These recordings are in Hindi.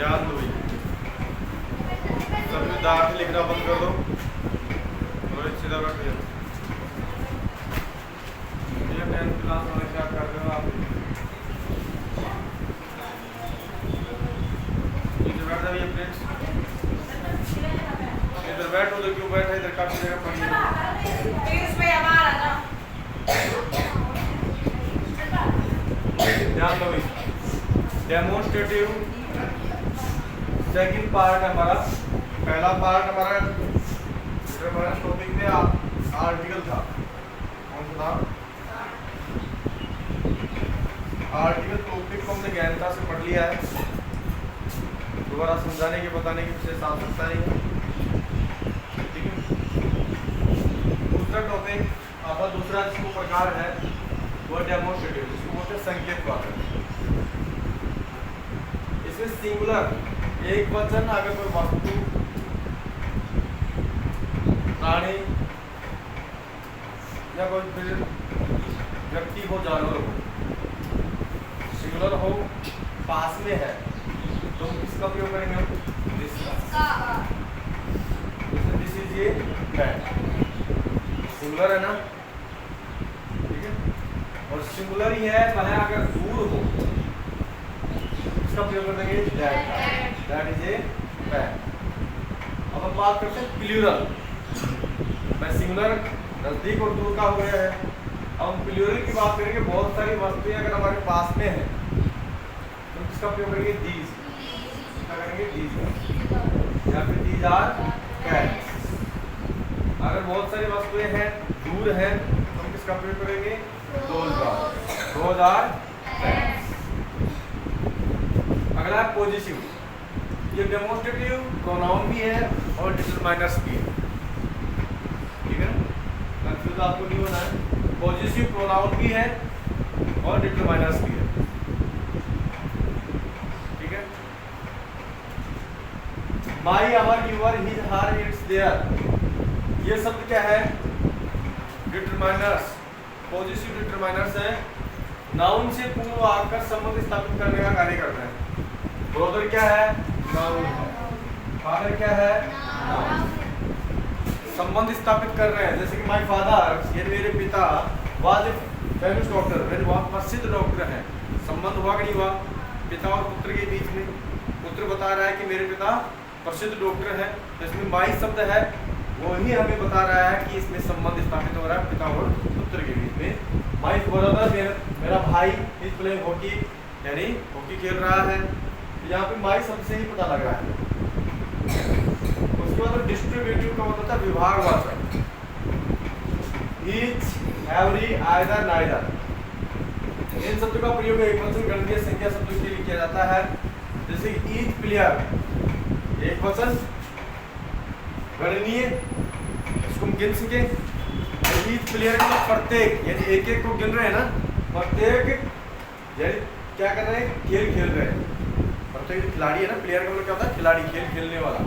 ध्यान दो, सब विद्यार्थी लिखना बंद कर दो और सीधा बैठ जाओ। ये 10th क्लास वाले क्या कर रहे हो आप? इधर बैठ जाइए फ्रेंड्स, इधर बैठो। तो क्यों बैठा इधर? काफी जगह पड़ी है। ध्यान दो। डेमोन्स्ट्रेटिव सेकंड पार्ट हमारा, पहला पार्ट हमारा टॉपिक में आर्टिकल था। कौन सा था? आर्टिकल टॉपिक को हमने गहनता से पढ़ लिया है, दोबारा समझाने के बताने की विशेष आवश्यकता नहीं है। ठीक है। दूसरा टॉपिक आपका दूसरा जिसको प्रकार है वो डेमोन्स्ट्रेटिव, जिसको बोलते हैं संकेत वाचक। इसमें सिंगुलर एक वचन अगर कोई वस्तु, प्राणी या कोई व्यक्ति हो, जानवर हो, सिंगुलर हो, पास में है, तो किसका प्रयोग करेंगे हम? दिस इज ये बैट। सिंगुलर है ना, ठीक है। और सिंगुलर ही है चाहे अगर दूर हो, इसका प्रयोग कर देंगे दैट इज ए बैट। अब हम बात करते हैं प्लूरल। मैं सिंगुलर नजदीक और दूर का हो गया है, अब हम प्लूरल की बात करेंगे। बहुत सारी वस्तुएं अगर हमारे पास में है तो किसका प्रयोग करेंगे? दीज। क्या करेंगे? दीज या फिर दीज आर कैट्स। अगर बहुत सारी वस्तुएं हैं, दूर हैं, तो हम किसका प्रयोग करेंगे? Those are cats. अगला है पॉजिटिव। ये डेमोन्स्ट्रेटिव प्रोनाउन भी है और डिटरमाइनर्स भी है, ठीक है ना? कंफ्यूज आपको नहीं होना है। पॉजिटिव प्रोनाउन भी है और डिटरमाइनर्स भी है, ठीक है। My, our, your, his, her, its, their, ये शब्द क्या है? डिटरमाइनर्स, पॉजिटिव डिटरमाइनर्स है। नाउन से पूर्व आकर संबंध स्थापित करने का कार्य करता है। ब्रदर क्या है? नाउन है। फादर क्या है? नाउन। संबंध स्थापित कर रहे हैं, जैसे कि माय फादर, ये मेरे पिता, वाज ए फेमस डॉक्टर, मेरे वहाँ प्रसिद्ध डॉक्टर हैं। संबंध हुआ कि नहीं हुआ? पिता और पुत्र के बीच में। पुत्र बता रहा है कि मेरे पिता प्रसिद्ध डॉक्टर है, तो इसमें माई शब्द है, वो ही हमें बता रहा है कि इसमें संबंध स्थापित हो रहा है पिता और पुत्र के बीच में। माई ब्रदर, मेरा भाई, इज प्लेइंग हॉकी, यानी हॉकी खेल रहा है। यहाँ पे माई शब्द से ही पता लग रहा है। उसके बाद डिस्ट्रीब्यूटिव का मतलब था विभागवाचक। ईच, एवरी, आइदर, नाइदर, इन शब्दों का प्रयोग एकवचन गणनीय संख्या शब्दों के लिए किया जाता है। जैसे ईच प्लेयर, एक वचन, गणनीय, इसको हम गिन सके। ईच प्लेयर का प्रत्येक, यानी एक एक को गिन रहे हैं ना, प्रत्येक यानी क्या कर रहे हैं? खेल खेल रहे हैं। प्रत्येक खिलाड़ी है ना, प्लेयर का मतलब क्या होता है? खिलाड़ी, खेल खेलने वाला।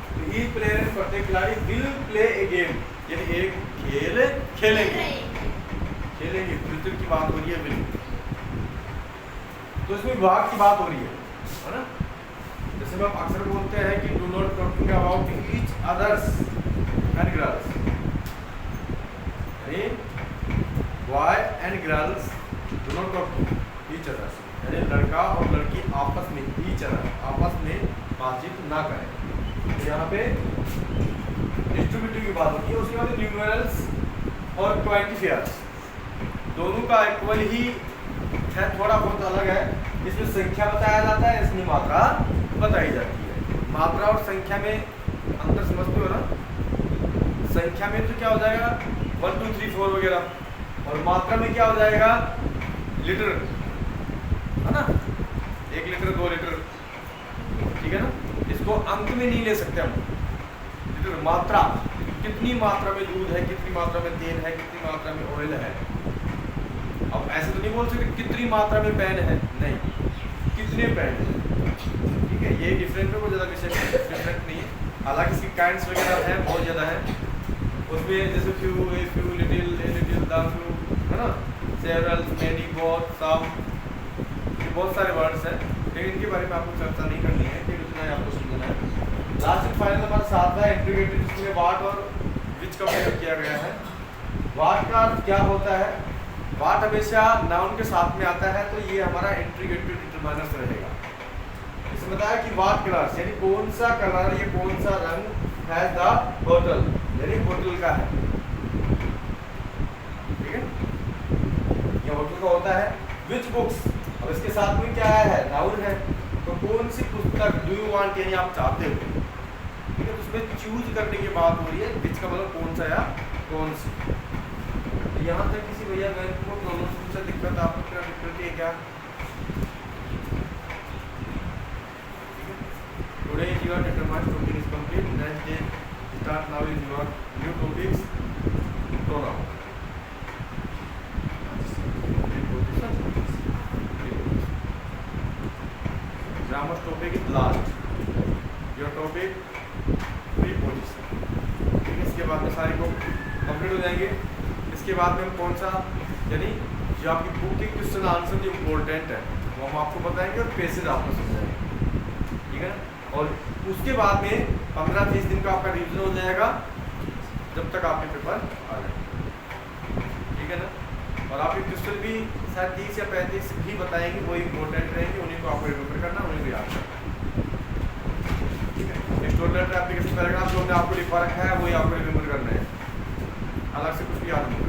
तो ईच प्लेयर, प्रत्येक खिलाड़ी, विल प्ले ए गेम, यानी एक खेल खेलेंगे। खेलेंगे, फ्यूचर की बात हो रही है, विल। तो इसमें विभाग की बात हो रही है ना। जैसे हम अक्सर बोलते हैं कि do not talking about each others and girls, यानी boy and girls do not talk to each others, यानी लड़का और लड़की आपस में, ईच अदर, आपस में बातचीत ना करें। तो यहाँ पे डिस्ट्रीब्यूटिव की बात होती है। उसके बाद न्यूमेरल्स और क्वांटिफायर्स, दोनों का इक्वल ही है, थोड़ा बहुत अलग है। इसमें संख्या बताया जाता है, इसमें मात्रा बताई जाती है। मात्रा और संख्या में अंतर समझते हो ना? संख्या में तो क्या हो जाएगा? 1 2 3 4 वगैरह, और मात्रा में क्या हो जाएगा? लीटर, है ना? 1 लीटर, 2 लीटर, ठीक है ना? इसको अंक में नहीं ले सकते हम। लीटर मात्रा, कितनी मात्रा में दूध है, कितनी मात्रा में तेल है, कितनी मात्रा में ऑयल है। अब ऐसे तो नहीं बोल सकते कितनी मात्रा में पेन है, नहीं, कितने पेन है, ठीक है? ये डिफरेंट है, वो ज़्यादा विशेष डिफरेंट नहीं है। हालांकि इसकी काइंड्स वगैरह हैं, बहुत ज़्यादा है उसमें, जैसे few, a few, little, a little, the few, है ना? सेवरल, मेनी, बहुत, सम, ये बहुत सारे वर्ड्स हैं, लेकिन इनके बारे में आपको चर्चा नहीं करनी है कि लास्ट एंड फाइनल हमारा सातवां इंटीग्रेटेड जिसमें वाट और विच का प्रयोग किया गया है। वाट का अर्थ क्या होता है? वाट हमेशा नाउन के साथ में आता है, तो ये हमारा इंटीग्रेटेड डिटरमिनर्स रहेगा। इसमें बताया कि वाट कलर्स यानी कौन सा कलर या कौन सा रंग है द होटल यानी होटल का है, ठीक है, ये होटल का होता है। विच बुक्स, अब इसके साथ में क्या है? नाउन है, तो कौन सी पुस्तक डू यू वांट यानी आप चाहते हो, ठीक है, तो उसमें चूज करने की बात हो रही है। विच का मतलब कौन सा या कौन सी। तो यहाँ तक किसी भैया बहन को प्रॉब्लम से दिक्कत आपको क्या दिक्कत है क्या? Today your determined topic is complete. Next day start now is your new topics pronoun. Grammar topic is last. Your topic preposition. ठीक है, इसके बाद में सारे को कंप्लीट हो जाएंगे। इसके बाद में हम कौन सा यानी जो आपकी बुक के क्वेश्चन आंसर जो इम्पोर्टेंट है वो हम आपको बताएंगे और पेसेज आपको समझाएंगे, ठीक है। और उसके बाद में 15-20 दिन का आपका रिवीजन हो जाएगा जब तक आपके पेपर आ जाए, ठीक है ना। और आपके क्वेश्चन भी शायद 30 या 35 भी बताएंगे, वही इंपॉर्टेंट रहेंगे, उन्हीं को आपको रिमेंबर करना, उन्हीं को याद करना, ठीक है। स्टोर लेटर एप्लीकेशन पैराग्राफ जो हमने आपको लिखवा रखा है वही आपको रिमेंबर करना है, अलग से कुछ भी याद नहीं।